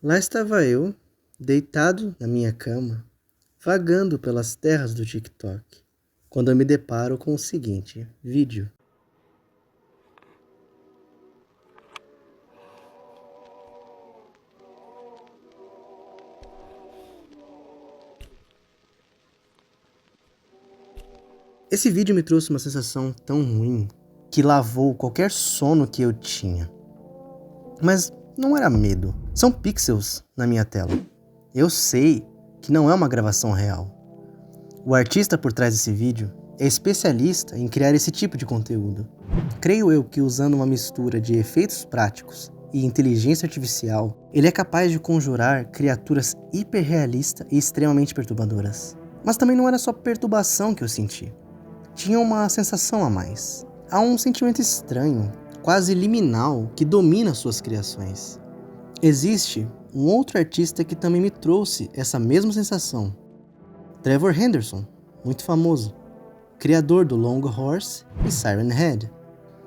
Lá estava eu, deitado na minha cama, vagando pelas terras do TikTok, quando eu me deparo com o seguinte vídeo. Esse vídeo me trouxe uma sensação tão ruim que lavou qualquer sono que eu tinha. Mas não era medo, são pixels na minha tela. Eu sei que não é uma gravação real. O artista por trás desse vídeo é especialista em criar esse tipo de conteúdo. Creio eu que usando uma mistura de efeitos práticos e inteligência artificial, ele é capaz de conjurar criaturas hiperrealistas e extremamente perturbadoras. Mas também não era só perturbação que eu senti. Tinha uma sensação a mais. Há um sentimento estranho, quase liminal, que domina suas criações. Existe um outro artista que também me trouxe essa mesma sensação. Trevor Henderson, muito famoso, criador do Long Horse e Siren Head.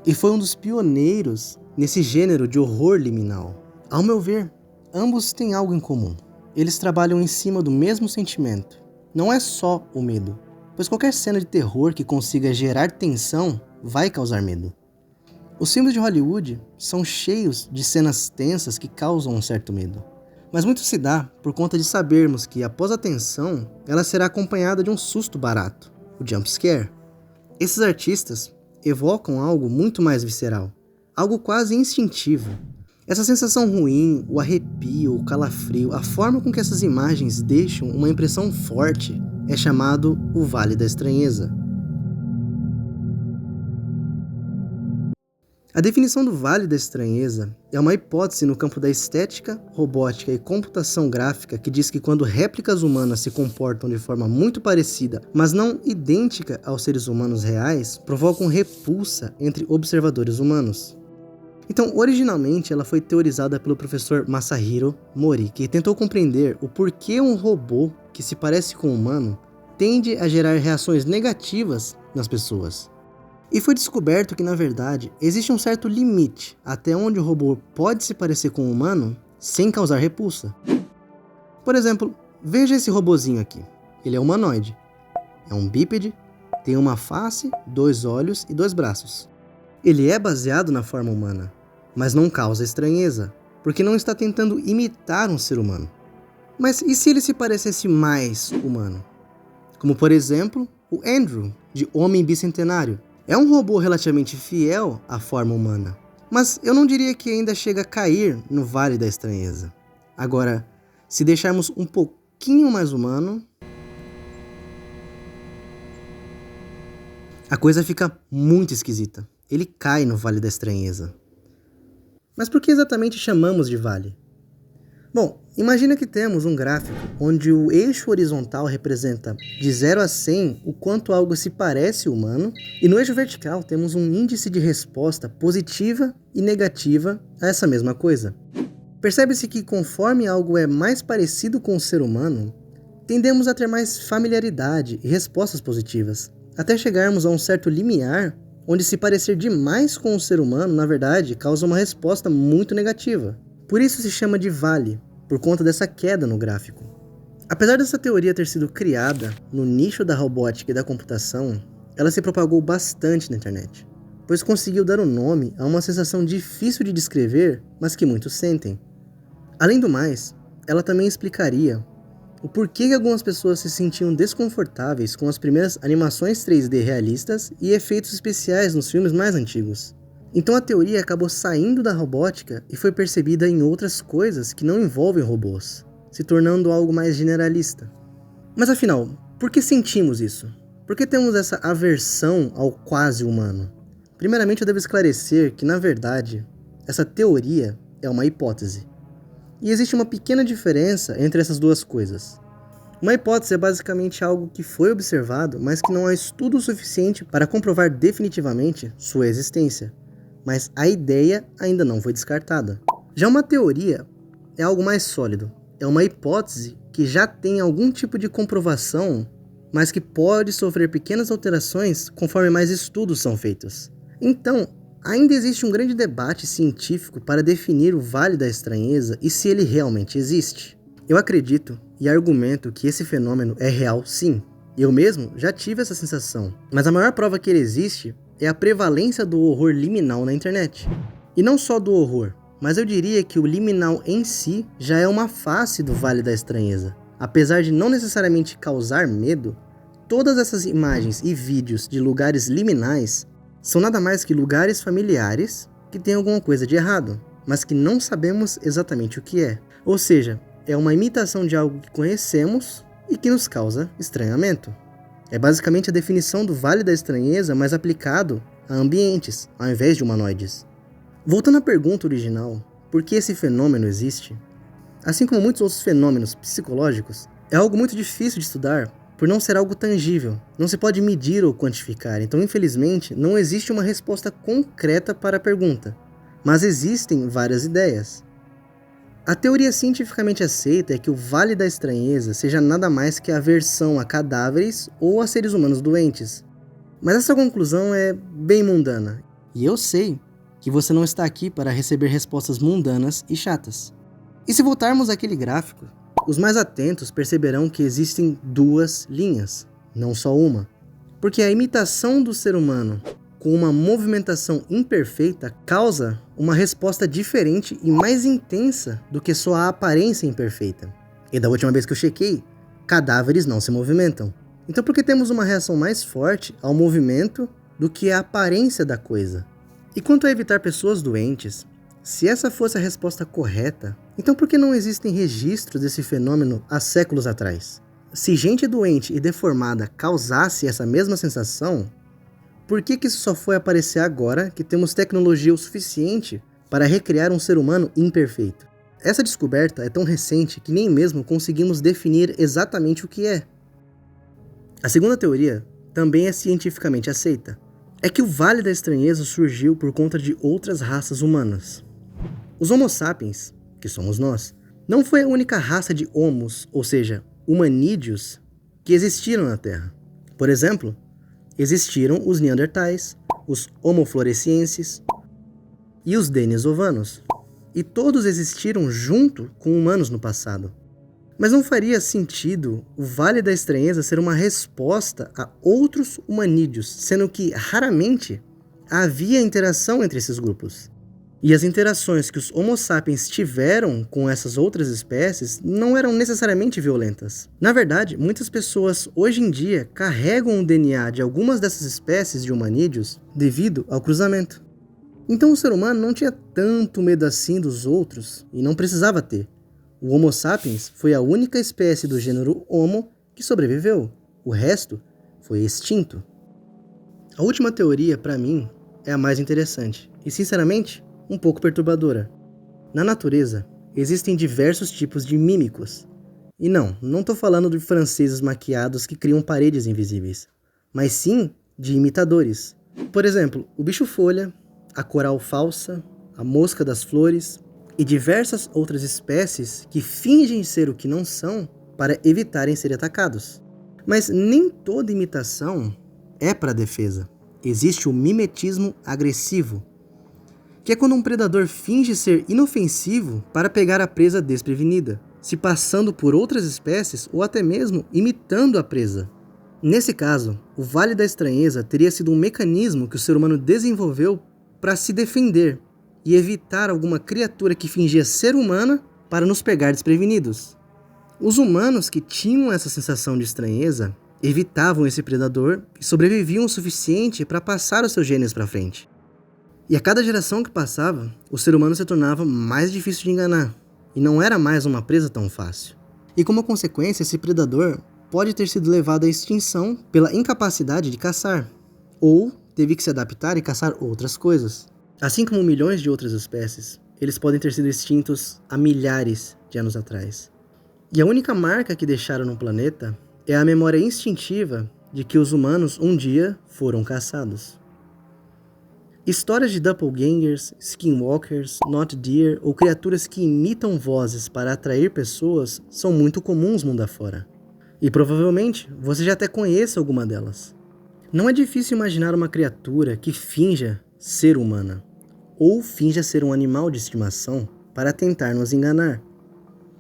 E foi um dos pioneiros nesse gênero de horror liminal. Ao meu ver, ambos têm algo em comum. Eles trabalham em cima do mesmo sentimento. Não é só o medo, pois qualquer cena de terror que consiga gerar tensão vai causar medo. Os filmes de Hollywood são cheios de cenas tensas que causam um certo medo. Mas muito se dá por conta de sabermos que após a tensão, ela será acompanhada de um susto barato, o jump scare. Esses artistas evocam algo muito mais visceral, algo quase instintivo. Essa sensação ruim, o arrepio, o calafrio, a forma com que essas imagens deixam uma impressão forte é chamado o Vale da Estranheza. A definição do Vale da Estranheza é uma hipótese no campo da estética, robótica e computação gráfica que diz que quando réplicas humanas se comportam de forma muito parecida, mas não idêntica aos seres humanos reais, provocam repulsa entre observadores humanos. Então, originalmente, ela foi teorizada pelo professor Masahiro Mori, que tentou compreender o porquê um robô que se parece com um humano tende a gerar reações negativas nas pessoas. E foi descoberto que, na verdade, existe um certo limite até onde o robô pode se parecer com um humano sem causar repulsa. Por exemplo, veja esse robozinho aqui. Ele é humanoide. É um bípede, tem uma face, 2 olhos e 2 braços. Ele é baseado na forma humana, mas não causa estranheza, porque não está tentando imitar um ser humano. Mas e se ele se parecesse mais humano? Como, por exemplo, o Andrew, de Homem Bicentenário. É um robô relativamente fiel à forma humana, mas eu não diria que ainda chega a cair no Vale da Estranheza. Agora, se deixarmos um pouquinho mais humano, a coisa fica muito esquisita. Ele cai no Vale da Estranheza. Mas por que exatamente chamamos de vale? Bom, imagina que temos um gráfico onde o eixo horizontal representa de 0 a 100 o quanto algo se parece humano, e no eixo vertical temos um índice de resposta positiva e negativa a essa mesma coisa. Percebe-se que conforme algo é mais parecido com o ser humano, tendemos a ter mais familiaridade e respostas positivas, até chegarmos a um certo limiar onde se parecer demais com o ser humano, na verdade, causa uma resposta muito negativa. Por isso se chama de vale, por conta dessa queda no gráfico. Apesar dessa teoria ter sido criada no nicho da robótica e da computação, ela se propagou bastante na internet, pois conseguiu dar o nome a uma sensação difícil de descrever, mas que muitos sentem. Além do mais, ela também explicaria o porquê que algumas pessoas se sentiam desconfortáveis com as primeiras animações 3D realistas e efeitos especiais nos filmes mais antigos. Então a teoria acabou saindo da robótica e foi percebida em outras coisas que não envolvem robôs, se tornando algo mais generalista. Mas afinal, por que sentimos isso? Por que temos essa aversão ao quase humano? Primeiramente eu devo esclarecer que, na verdade, essa teoria é uma hipótese. E existe uma pequena diferença entre essas duas coisas. Uma hipótese é basicamente algo que foi observado, mas que não há estudo suficiente para comprovar definitivamente sua existência. Mas a ideia ainda não foi descartada. Já uma teoria é algo mais sólido. É uma hipótese que já tem algum tipo de comprovação, mas que pode sofrer pequenas alterações conforme mais estudos são feitos. Então, Ainda existe um grande debate científico para definir o Vale da Estranheza e se ele realmente existe. Eu acredito e argumento que esse fenômeno é real, sim. Eu mesmo já tive essa sensação, mas a maior prova que ele existe é a prevalência do horror liminal na internet. E não só do horror, mas eu diria que o liminal em si já é uma face do Vale da Estranheza. Apesar de não necessariamente causar medo, todas essas imagens e vídeos de lugares liminais são nada mais que lugares familiares que têm alguma coisa de errado, mas que não sabemos exatamente o que é. Ou seja, é uma imitação de algo que conhecemos e que nos causa estranhamento. É basicamente a definição do Vale da Estranheza, mas aplicado a ambientes, ao invés de humanoides. Voltando à pergunta original, por que esse fenômeno existe? Assim como muitos outros fenômenos psicológicos, é algo muito difícil de estudar por não ser algo tangível, não se pode medir ou quantificar, então infelizmente não existe uma resposta concreta para a pergunta, mas existem várias ideias. A teoria cientificamente aceita é que o Vale da Estranheza seja nada mais que a aversão a cadáveres ou a seres humanos doentes, mas essa conclusão é bem mundana, e eu sei que você não está aqui para receber respostas mundanas e chatas. E se voltarmos àquele gráfico, os mais atentos perceberão que existem duas linhas, não só uma. Porque a imitação do ser humano com uma movimentação imperfeita causa uma resposta diferente e mais intensa do que só a aparência imperfeita. E da última vez que eu chequei, cadáveres não se movimentam. Então por que temos uma reação mais forte ao movimento do que a aparência da coisa? E quanto a evitar pessoas doentes, se essa fosse a resposta correta, então por que não existem registros desse fenômeno há séculos atrás? Se gente doente e deformada causasse essa mesma sensação, por que isso só foi aparecer agora que temos tecnologia o suficiente para recriar um ser humano imperfeito? Essa descoberta é tão recente que nem mesmo conseguimos definir exatamente o que é. A segunda teoria também é cientificamente aceita. É que o Vale da Estranheza surgiu por conta de outras raças humanas. Os Homo sapiens, que somos nós, não foi a única raça de homos, ou seja, humanídeos, que existiram na Terra. Por exemplo, existiram os neandertais, os Homo floresienses e os denisovanos, e todos existiram junto com humanos no passado. Mas não faria sentido o Vale da Estranheza ser uma resposta a outros humanídeos, sendo que raramente havia interação entre esses grupos. E as interações que os Homo sapiens tiveram com essas outras espécies não eram necessariamente violentas. Na verdade, muitas pessoas hoje em dia carregam o DNA de algumas dessas espécies de humanídeos devido ao cruzamento. Então o ser humano não tinha tanto medo assim dos outros e não precisava ter. O Homo sapiens foi a única espécie do gênero Homo que sobreviveu. O resto foi extinto. A última teoria, para mim, é a mais interessante e, sinceramente, um pouco perturbadora. Na natureza, existem diversos tipos de mímicos. E não estou falando de franceses maquiados que criam paredes invisíveis, mas sim de imitadores. Por exemplo, o bicho-folha, a coral falsa, a mosca das flores e diversas outras espécies que fingem ser o que não são para evitarem ser atacados. Mas nem toda imitação é para defesa. Existe o mimetismo agressivo, que é quando um predador finge ser inofensivo para pegar a presa desprevenida, se passando por outras espécies ou até mesmo imitando a presa. Nesse caso, o Vale da Estranheza teria sido um mecanismo que o ser humano desenvolveu para se defender e evitar alguma criatura que fingia ser humana para nos pegar desprevenidos. Os humanos que tinham essa sensação de estranheza evitavam esse predador e sobreviviam o suficiente para passar os seus genes para frente. E a cada geração que passava, o ser humano se tornava mais difícil de enganar, e não era mais uma presa tão fácil. E como consequência, esse predador pode ter sido levado à extinção pela incapacidade de caçar, ou teve que se adaptar e caçar outras coisas. Assim como milhões de outras espécies, eles podem ter sido extintos há milhares de anos atrás. E a única marca que deixaram no planeta é a memória instintiva de que os humanos um dia foram caçados. Histórias de doppelgangers, skinwalkers, not deer ou criaturas que imitam vozes para atrair pessoas são muito comuns mundo afora. E provavelmente você já até conheça alguma delas. Não é difícil imaginar uma criatura que finja ser humana, ou finja ser um animal de estimação para tentar nos enganar.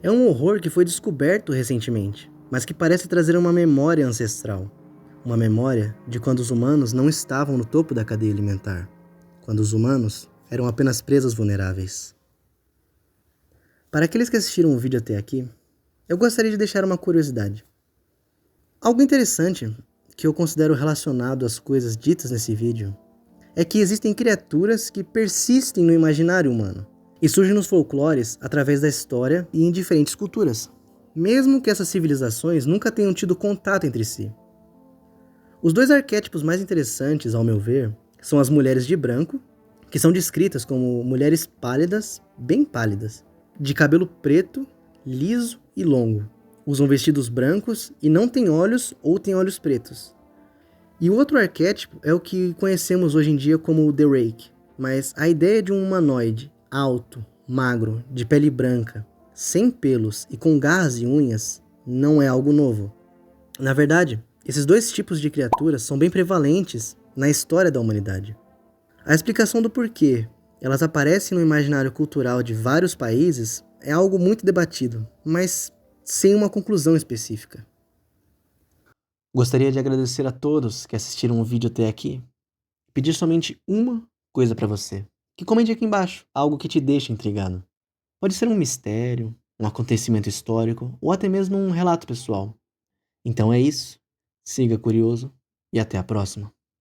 É um horror que foi descoberto recentemente, mas que parece trazer uma memória ancestral. Uma memória de quando os humanos não estavam no topo da cadeia alimentar, quando os humanos eram apenas presas vulneráveis. Para aqueles que assistiram o vídeo até aqui, eu gostaria de deixar uma curiosidade. Algo interessante que eu considero relacionado às coisas ditas nesse vídeo é que existem criaturas que persistem no imaginário humano e surgem nos folclores através da história e em diferentes culturas, mesmo que essas civilizações nunca tenham tido contato entre si. Os dois arquétipos mais interessantes, ao meu ver, são as mulheres de branco, que são descritas como mulheres pálidas, bem pálidas, de cabelo preto, liso e longo. Usam vestidos brancos e não têm olhos ou têm olhos pretos. E o outro arquétipo é o que conhecemos hoje em dia como o The Rake, mas a ideia de um humanoide alto, magro, de pele branca, sem pelos e com garras e unhas não é algo novo. Na verdade, esses dois tipos de criaturas são bem prevalentes na história da humanidade. A explicação do porquê elas aparecem no imaginário cultural de vários países é algo muito debatido, mas sem uma conclusão específica. Gostaria de agradecer a todos que assistiram o vídeo até aqui. Pedir somente uma coisa para você, que comente aqui embaixo algo que te deixa intrigado. Pode ser um mistério, um acontecimento histórico ou até mesmo um relato pessoal. Então é isso, siga curioso e até a próxima.